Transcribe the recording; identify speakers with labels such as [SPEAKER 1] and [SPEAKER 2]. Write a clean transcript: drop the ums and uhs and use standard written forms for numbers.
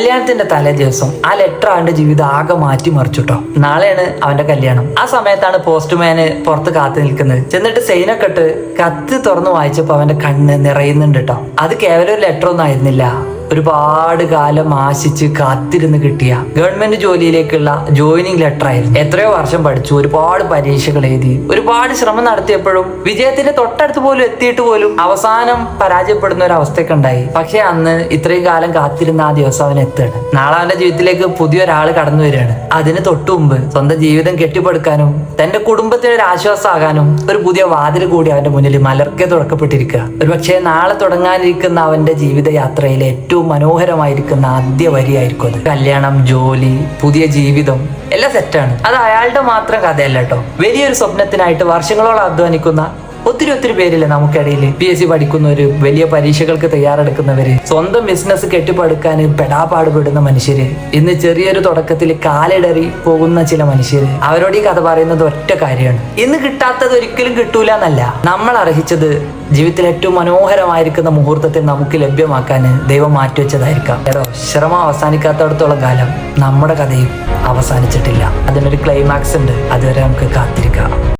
[SPEAKER 1] കല്യാണത്തിന്റെ തലേ ദിവസം ആ ലെറ്റർ അവന്റെ ജീവിതം ആകെ മാറ്റിമറിച്ചുട്ടോ. നാളെയാണ് അവന്റെ കല്യാണം. ആ സമയത്താണ് പോസ്റ്റ്മാന് പുറത്ത് കാത്തു നിൽക്കുന്നത്. ചെന്നിട്ട് സൈനൊക്കെ ഇട്ട് കത്ത് തുറന്നു വായിച്ചപ്പോ അവന്റെ കണ്ണ് നിറയുന്നുണ്ട് കേട്ടോ. അത് കേവലം ഒരു ലെറ്റർ ഒന്നും ആയിരുന്നില്ല, ഒരുപാട് കാലം ആശിച്ച് കാത്തിരുന്ന് കിട്ടിയ ഗവൺമെന്റ് ജോലിയിലേക്കുള്ള ജോയിനിങ് ലെറ്റർ ആയിരുന്നു. എത്രയോ വർഷം പഠിച്ചു, ഒരുപാട് പരീക്ഷകൾ എഴുതി, ഒരുപാട് ശ്രമം നടത്തിയപ്പോഴും വിജയത്തിന്റെ തൊട്ടടുത്ത് പോലും എത്തിയിട്ട് പോലും അവസാനം പരാജയപ്പെടുന്ന ഒരു അവസ്ഥയൊക്കെ ഉണ്ടായി. പക്ഷെ അന്ന് ഇത്രയും കാലം കാത്തിരുന്ന ആ ദിവസം അവൻ എത്തുകയാണ്. നാളെ അവന്റെ ജീവിതത്തിലേക്ക് പുതിയൊരാൾ കടന്നു വരികയാണ്. അതിന് തൊട്ടു മുമ്പ് സ്വന്തം ജീവിതം കെട്ടിപ്പടുക്കാനും തന്റെ കുടുംബത്തിന് ഒരു ആശ്വാസമാകാനും ഒരു പുതിയ വാതിൽ കൂടി അവന്റെ മുന്നിൽ മലർക്കെ തുറക്കപ്പെട്ടിരിക്കുക. ഒരുപക്ഷെ നാളെ തുടങ്ങാനിരിക്കുന്ന അവന്റെ ജീവിതയാത്രയിലെ ഏറ്റവും മനോഹരമായിരിക്കുന്ന ആദ്യ വരിയായിരിക്കും അത്. കല്യാണം, ജോലി, പുതിയ ജീവിതം എല്ലാം സെറ്റാണ്. അത് അയാളുടെ മാത്രം കഥയല്ല കേട്ടോ. വലിയൊരു സ്വപ്നത്തിനായിട്ട് വർഷങ്ങളോളം അധ്വാനിക്കുന്ന ഒത്തിരി പേരില്ലേ നമുക്കിടയിൽ. PSC പഠിക്കുന്നവര്, വലിയ പരീക്ഷകൾക്ക് തയ്യാറെടുക്കുന്നവര്, സ്വന്തം ബിസിനസ് കെട്ടിപ്പടുക്കാൻ പെടാപാടുപെടുന്ന മനുഷ്യര്, ഇന്ന് ചെറിയൊരു തുടക്കത്തിൽ കാലിടറി പോകുന്ന ചില മനുഷ്യര്. അവരോട് ഈ കഥ പറയുന്നത് ഒറ്റ കാര്യമാണ്, ഇന്ന് കിട്ടാത്തത് ഒരിക്കലും കിട്ടൂല എന്നല്ല, നമ്മൾ അർഹിച്ചത് ജീവിതത്തിൽ ഏറ്റവും മനോഹരമായിരിക്കുന്ന മുഹൂർത്തത്തിൽ നമുക്ക് ലഭ്യമാക്കാൻ ദൈവം മാറ്റിവെച്ചതായിരിക്കാം. ഏതോ ശ്രമം അവസാനിക്കാത്തടത്തോളം കാലം നമ്മുടെ കഥയും അവസാനിച്ചിട്ടില്ല. അതിനൊരു ക്ലൈമാക്സ് ഉണ്ട്, അതുവരെ നമുക്ക് കാത്തിരിക്കാം.